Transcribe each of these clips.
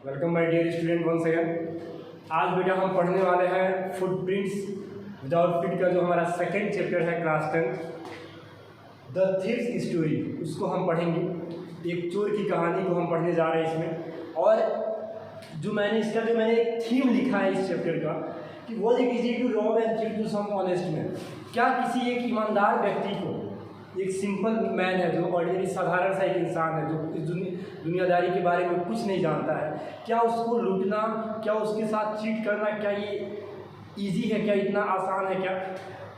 Welcome my dear student once again. आज बेटा हम पढ़ने वाले हैं फुटप्रिंट्स विदाउट फीट का जो हमारा सेकंड चैप्टर है क्लास 10 द थीव्स स्टोरी, उसको हम पढ़ेंगे। एक चोर की कहानी को हम पढ़ने जा रहे हैं इसमें। और जो मैंने एक थीम लिखा है इस चैप्टर का कि was it easy to rob and kill to some honest man. क्या किसी एक ईमानदार व्यक्ति को, एक सिंपल मैन है जो ऑर्डिनरी साधारण सा एक इंसान है जो इस दुनियादारी के बारे में कुछ नहीं जानता है, क्या उसको लूटना, क्या उसके साथ चीट करना, क्या ये इजी है, क्या इतना आसान है क्या?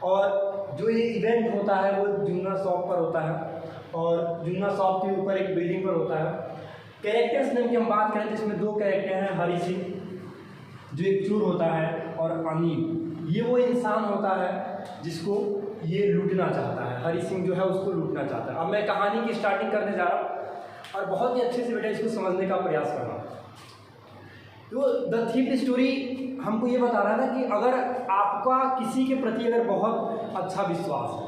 और जो ये इवेंट होता है वो जुन्ना शॉप पर होता है और जुन्ना शॉप के ऊपर एक बिल्डिंग पर होता है। कैरेक्टर्स नेम की हम बात करें तो इसमें दो कैरेक्टर हैं, हरी सिंह जो एक चोर होता है और अनिल, ये वो इंसान होता है जिसको ये लूटना चाहता है। हरी सिंह जो है उसको लूटना चाहता है। अब मैं कहानी की स्टार्टिंग करने जा रहा हूँ और बहुत ही अच्छे से बेटा इसको समझने का प्रयास करना। तो द थीव स्टोरी हमको ये बता रहा था कि अगर आपका किसी के प्रति अगर बहुत अच्छा विश्वास है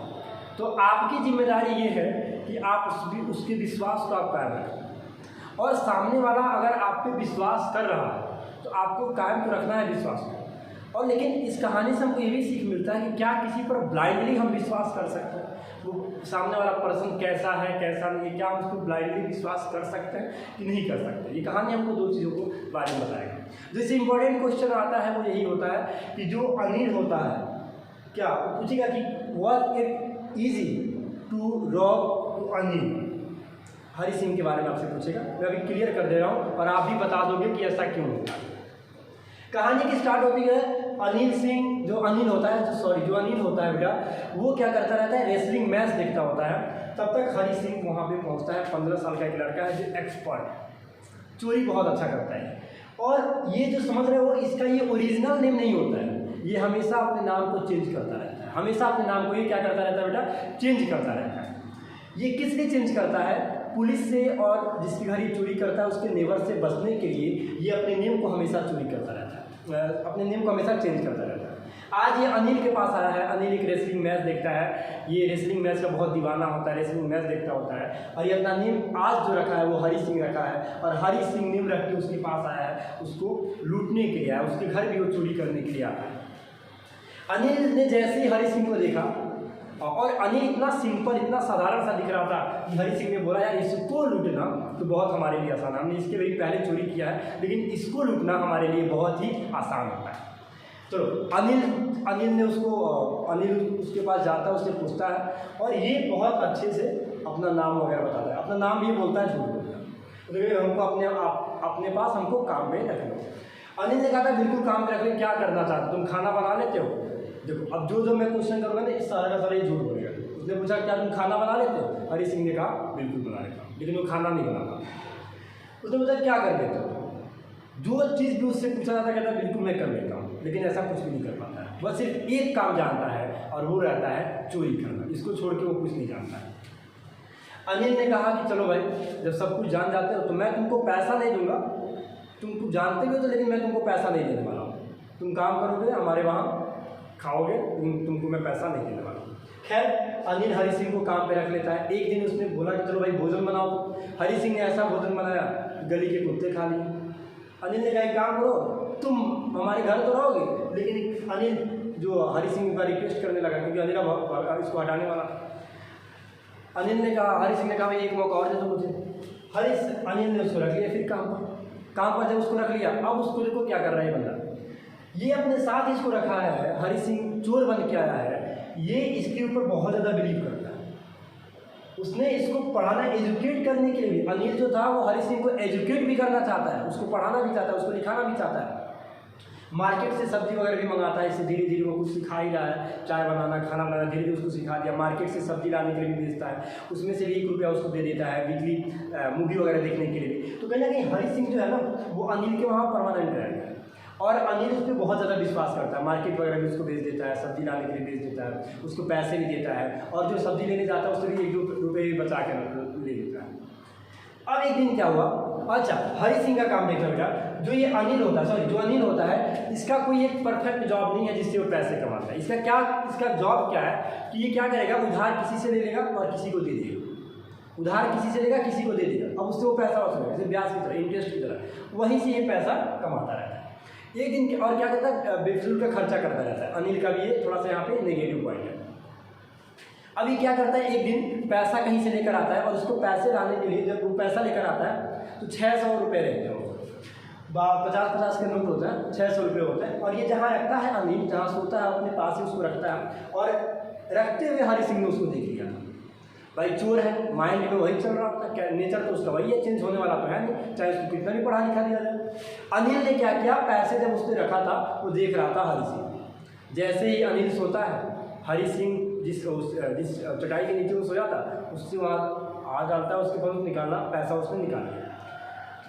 तो आपकी जिम्मेदारी ये है कि आप उसके विश्वास को आप कायम रखें। और सामने वाला अगर आप पे विश्वास कर रहा है तो आपको कायम तो रखना है विश्वास को। और लेकिन इस कहानी से हमको ये भी सीख मिलता है कि क्या किसी पर ब्लाइंडली हम विश्वास कर सकते हैं, वो सामने वाला पर्सन कैसा है कैसा नहीं है, क्या हम उसको ब्लाइंडली विश्वास कर सकते हैं कि नहीं कर सकते। ये कहानी हमको दो चीज़ों को बारे में बताएगी। जैसे इंपॉर्टेंट क्वेश्चन आता है वो यही होता है कि जो अनिल होता है, क्या पूछेगा कि was it easy to rob Anil. Hari Singh के बारे में आपसे पूछेगा, मैं अभी क्लियर कर दे रहा हूँ और आप भी बता दोगे कि ऐसा क्यों होता है। कहानी की स्टार्ट होती है अनिल सिंह, जो अनिल होता है बेटा, वो क्या करता रहता है, रेसलिंग मैच देखता होता है। तब तक हरी सिंह वहाँ पे पहुँचता है। 15 साल का एक लड़का है जो एक्सपर्ट है, चोरी बहुत अच्छा करता है। और ये जो समझ रहे हो इसका ये ओरिजिनल नेम नहीं होता है, ये हमेशा अपने नाम को चेंज करता रहता है। हमेशा अपने नाम को ये क्या करता रहता है बेटा, चेंज करता रहता है। ये किस लिए चेंज करता है? पुलिस से और जिसके घर ये चोरी करता है उसके नेबर से बचने के लिए ये अपने नेम को हमेशा चोरी करता रहता है, अपने नेम को हमेशा चेंज करता रहता है। आज ये अनिल के पास आया है। अनिल एक रेसलिंग मैच देखता है, ये रेसलिंग मैच का बहुत दीवाना होता है, रेसलिंग मैच देखता होता है। और ये अपना नेम आज जो रखा है वो हरी सिंह रखा है और हरी सिंह नेम रख के उसके पास आया है, उसको लूटने के लिए आया, उसके घर भी वो चोरी करने के लिए आता है। अनिल ने जैसे ही हरी सिंह को देखा, और अनिल इतना सिंपल इतना साधारण सा दिख रहा था कि हरी सिंह ने बोला यार इसको लूटना तो बहुत हमारे लिए आसान है, हमने इसके भी पहले चोरी किया है लेकिन इसको लूटना हमारे लिए बहुत ही आसान होता है। तो अनिल उसके पास जाता है, उससे पूछता है और ये बहुत अच्छे से अपना नाम वगैरह बताता है। अपना नाम ये बोलता है, झूठ बोलता है, तो हमको अपने पास हमको काम में रख लो। अनिल ने कहा था बिल्कुल काम पे रख ले, क्या करना चाहते तुम, खाना बना लेते हो? देखो अब जो मैं क्वेश्चन करूँगा ना इस सारा का सारा ये झूठ बोलेगा। उसने पूछा क्या तुम खाना बना लेते हो? हरी सिंह ने कहा बिल्कुल बना लेता हूँ, लेकिन वो खाना नहीं बनाता। उसने पूछा क्या कर लेते हो? जो चीज़ भी उससे पूछा जाता कहता बिल्कुल मैं कर लेता हूँ, लेकिन ऐसा कुछ भी नहीं कर पाता है। बस सिर्फ एक काम जानता है और वो रहता है चोरी करना, इसको छोड़ के वो कुछ नहीं जानता है। अनिल ने कहा कि चलो भाई जब सब कुछ जान जाते हो तो मैं तुमको पैसा नहीं दूंगा, तुम जानते भी हो तो, लेकिन मैं तुमको पैसा नहीं देने वाला हूँ। तुम काम करोगे हमारे वहाँ खाओगे, तुमको मैं पैसा नहीं देने वाला हूँ। खैर अनिल हरी सिंह को काम पे रख लेता है। एक दिन उसने बोला कि चलो भाई भोजन बनाओ। हरी सिंह ने ऐसा भोजन बनाया गली के कुत्ते खा लिए। अनिल ने कहा एक काम करो, तुम हमारे घर तो रहोगे, लेकिन अनिल जो हरी सिंह का रिक्वेस्ट करने लगा क्योंकि अनिल इसको हटाने वाला। हरी सिंह ने कहा भाई एक मौका और दे दो मुझे। अनिल ने उसको रख लिया। फिर काम पर जब उसको रख लिया, अब उसको देखो क्या कर रहा है बंदा, ये अपने साथ इसको रखा है। हरी सिंह चोर बन के आया है, ये इसके ऊपर बहुत ज़्यादा बिलीव करता है। उसने इसको पढ़ाना एजुकेट करने के लिए भी, अनिल जो था वो हरी सिंह को एजुकेट भी करना चाहता है, उसको पढ़ाना भी चाहता है, उसको लिखाना भी चाहता है। मार्केट से सब्जी वगैरह भी मंगाता है, इससे धीरे धीरे वो कुछ सिखा ही रहा है, चाय बनाना खाना बनाना धीरे धीरे उसको सिखा दिया। मार्केट से सब्जी लाने के लिए भी भेजता है, उसमें से भी 1 रुपया उसको दे देता है वीकली मूवी वगैरह देखने के लिए भी। तो कहीं ना कहीं हरी सिंह जो है ना वो अनिल के वहाँ परमानेंट रहेगा और अनिल उस पर बहुत ज़्यादा विश्वास करता है। मार्केट वगैरह भी उसको भेज देता है, सब्जी लाने के लिए भेज देता है, उसको पैसे भी देता है और जो सब्जी लेने जाता है उससे भी 1-2 रुपये भी बचा कर ले लेता है। अब एक दिन क्या हुआ, अच्छा हरी सिंह का काम देखना बेटा, जो अनिल होता है इसका कोई एक परफेक्ट जॉब नहीं है जिससे वो पैसे कमाता है। इसका जॉब क्या है कि ये क्या करेगा, उधार किसी से ले लेगा और किसी को दे देगा। उधार किसी से लेगा, किसी को दे देगा, अब उससे वो पैसा वसूलेगा, जैसे ब्याज की तरह, इंटरेस्ट की तरह, वहीं से ये पैसा कमाता रहता है। एक दिन और क्या करता है, बेफिजूल का खर्चा करता रहता है। अनिल का भी ये थोड़ा सा यहाँ पे नेगेटिव पॉइंट है। अभी क्या करता है, एक दिन पैसा कहीं से लेकर आता है और उसको पैसे लाने के लिए जब वो पैसा लेकर आता है तो 600 रुपये रहते हैं, 50-50 के नोट होते हैं, 600 रुपये होते हैं। और ये जहाँ रखता है अनिल, जहाँ सोता है अपने पास ही उसको रखता है, और रखते हुए हरि सिंह ने उसको देख लिया। भाई चोर है, माइंड में वही चल रहा था, क्या नेचर तो उसका वही है, चेंज होने वाला तो है नहीं, चाहे उसको कितना भी पढ़ा लिखा दिया जाए। अनिल ने क्या किया, पैसे जब उसने रखा था वो देख रहा था हरि सिंह। जैसे ही अनिल सोता है, हरि सिंह जिस चटाई के नीचे वो सोया था उससे वहाँ आ डालता है, उसके पास निकालना पैसा उसने निकाल लिया।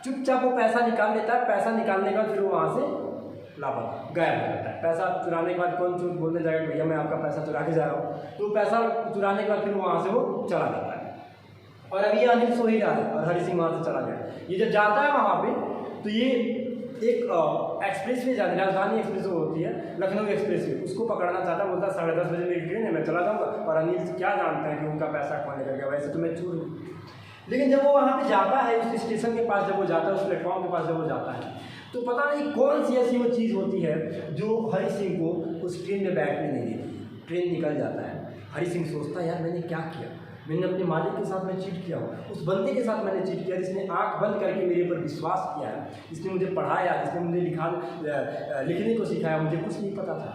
चुपचाप वो पैसा निकाल लेता है। पैसा निकालने के बाद फिर वो वहाँ से लापता गायब हो जाता है। पैसा चुराने के बाद कौन झूठ बोलने जाएगा, भैया मैं आपका पैसा चुरा के जा रहा हूँ, तो पैसा चुराने के बाद फिर वहाँ से वो चला जाता है। और अभी ये अनिल सो ही रहा है और हरि सिंह वहाँ से चला गया। ये जब जाता है वहाँ पे तो ये एक एक्सप्रेस वे जाती है, राजधानी एक्सप्रेस वे होती है, लखनऊ एक्सप्रेस वे, उसको पकड़ना चाहता है। बोलता है 10:30 बजे मेरी ट्रेन है, मैं चला जाऊँगा। और अनिल से क्या जानते हैं कि उनका पैसा कौन लेकर गया, वैसे तो मैं चोर हूँ। लेकिन जब वो वहाँ पे जाता है, उस स्टेशन के पास जब वो जाता है, उस प्लेटफॉर्म के पास जब वो जाता है, तो पता नहीं कौन सी ऐसी वो चीज़ होती है जो हरि सिंह को उस ट्रेन में बैठने नहीं देती। ट्रेन निकल जाता है, हरि सिंह सोचता है यार मैंने क्या किया, मैंने अपने मालिक के साथ मैं चीट किया हूँ, उस बंदे के साथ मैंने चीट किया जिसने आंख बंद करके मेरे पर विश्वास किया है, जिसने मुझे पढ़ाया, जिसने मुझे लिखने को सिखाया, मुझे कुछ नहीं पता था,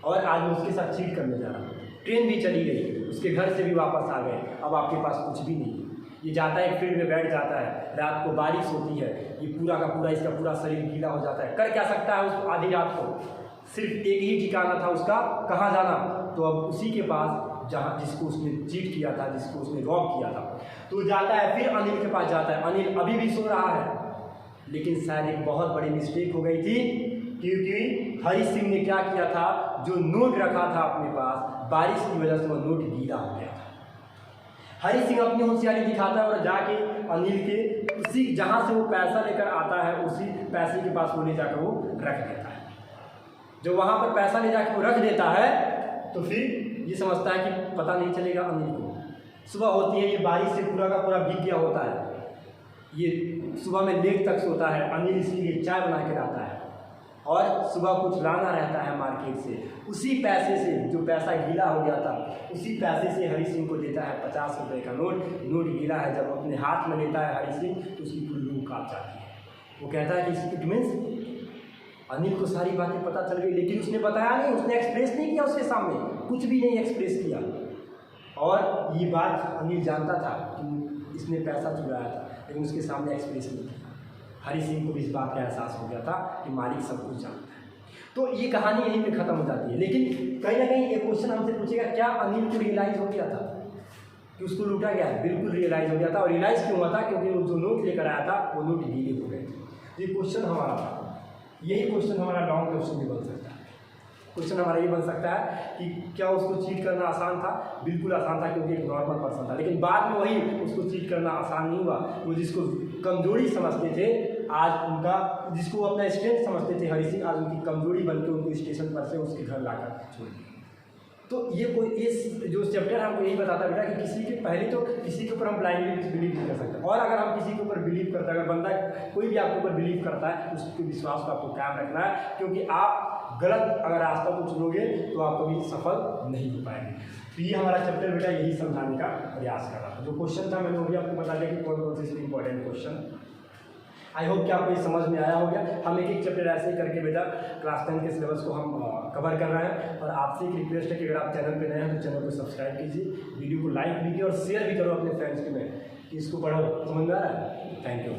और आज मैं उसके साथ चीट करने जा रहा हूँ। ट्रेन भी चली गई, उसके घर से भी वापस आ गए, अब आपके पास कुछ भी नहीं। ये जाता है फील्ड में बैठ जाता है, रात को बारिश होती है, ये पूरा का पूरा इसका पूरा शरीर गीला हो जाता है। कर क्या सकता है उस आधी रात को, सिर्फ एक ही ठिकाना था उसका, कहाँ जाना, तो अब उसी के पास जहाँ जिसको उसने चीट किया था, जिसको उसने रॉब किया था, तो जाता है फिर अनिल के पास जाता है। अनिल अभी भी सो रहा है, लेकिन शायद एक बहुत बड़ी मिस्टेक हो गई थी, क्योंकि हरि सिंह ने क्या किया था, जो नोट रखा था अपने पास, बारिश की वजह से वो नोट गीला हो गया था। हरि सिंह अपनी होशियारी दिखाता है और जाके अनिल के उसी जहाँ से वो पैसा लेकर आता है उसी पैसे के पास वो ले जाकर वो रख देता है। जो वहाँ पर पैसा ले जाकर वो रख देता है तो फिर ये समझता है कि पता नहीं चलेगा अनिल को। सुबह होती है, ये बारिश से पूरा का पूरा भीग गया होता है, ये सुबह में लेट तक सोता है। अनिल इसके लिए चाय बना के लाता है और सुबह कुछ लाना रहता है मार्केट से, उसी पैसे से, जो पैसा गीला हो गया था, उसी पैसे से हरि सिंह को देता है 50 रुपये का नोट। नोट गीला है, जब अपने हाथ में लेता है हरि सिंह तो उसकी पूरी रूह कांप जाती है। वो कहता है कि इट मीन्स अनिल को सारी बातें पता चल गई, लेकिन उसने बताया नहीं, उसने एक्सप्रेस नहीं किया उसके सामने, कुछ भी नहीं एक्सप्रेस किया। और ये बात अनिल जानता था कि इसने पैसा चुराया था, लेकिन उसके सामने एक्सप्रेस नहीं किया। हरि सिंह को भी इस बात का एहसास हो गया था कि मालिक सब कुछ जानता है। तो ये कहानी यहीं पे ख़त्म हो जाती है। लेकिन कहीं ना कहीं एक क्वेश्चन हमसे पूछेगा, क्या अनिल को रियलाइज़ हो गया था कि उसको लूटा गया है? बिल्कुल रियलाइज़ हो गया था। और रियलाइज़ क्यों हुआ था? क्योंकि वो जो नोट लेकर आया था वो नोट गीले हो गए थे। ये क्वेश्चन हमारा था, यही क्वेश्चन हमारा लॉन्ग क्वेश्चन भी बन सकता है। क्वेश्चन हमारा ये बन सकता है कि क्या उसको चीट करना आसान था? बिल्कुल आसान था, क्योंकि एक नॉर्मल पर्सन था। लेकिन बाद में वही उसको चीट करना आसान नहीं हुआ। वो जिसको कमजोरी समझते थे, आज उनका, जिसको वो अपना स्ट्रेंथ समझते थे हरि सिंह, आज उनकी कमजोरी बनकर उनको स्टेशन पर से उसके घर लाकर छोड़ दिया। तो ये कोई इस जो चैप्टर हमको यही बताता बेटा कि किसी के पहले तो किसी के ऊपर हम ब्लाइंडली बिलीव नहीं कर सकते। और अगर हम किसी के ऊपर बिलीव करते हैं, अगर बंदा कोई भी आपके ऊपर बिलीव करता है, उसके विश्वास को आपको कायम रखना है, क्योंकि आप गलत अगर रास्ता को चुनोगे तो आप कभी सफल नहीं हो पाएंगे। तो ये हमारा चैप्टर बेटा यही समझाने का प्रयास कर रहा था। जो क्वेश्चन था मैंने वो भी आपको बता दिया कि कौन कौन से इंपॉर्टेंट क्वेश्चन। आई होप कि आपको ये समझ में आया होगा। हम एक एक चैप्टर ऐसे ही करके बेटा क्लास 10 के सिलेबस को हम कवर कर रहे हैं। और आपसे एक रिक्वेस्ट है कि अगर आप चैनल पे नए हैं तो चैनल को सब्सक्राइब कीजिए, वीडियो को लाइक कीजिए और शेयर भी करो अपने फ्रेंड्स के में कि इसको पढ़ो। समझ में आ रहा है? Thank you.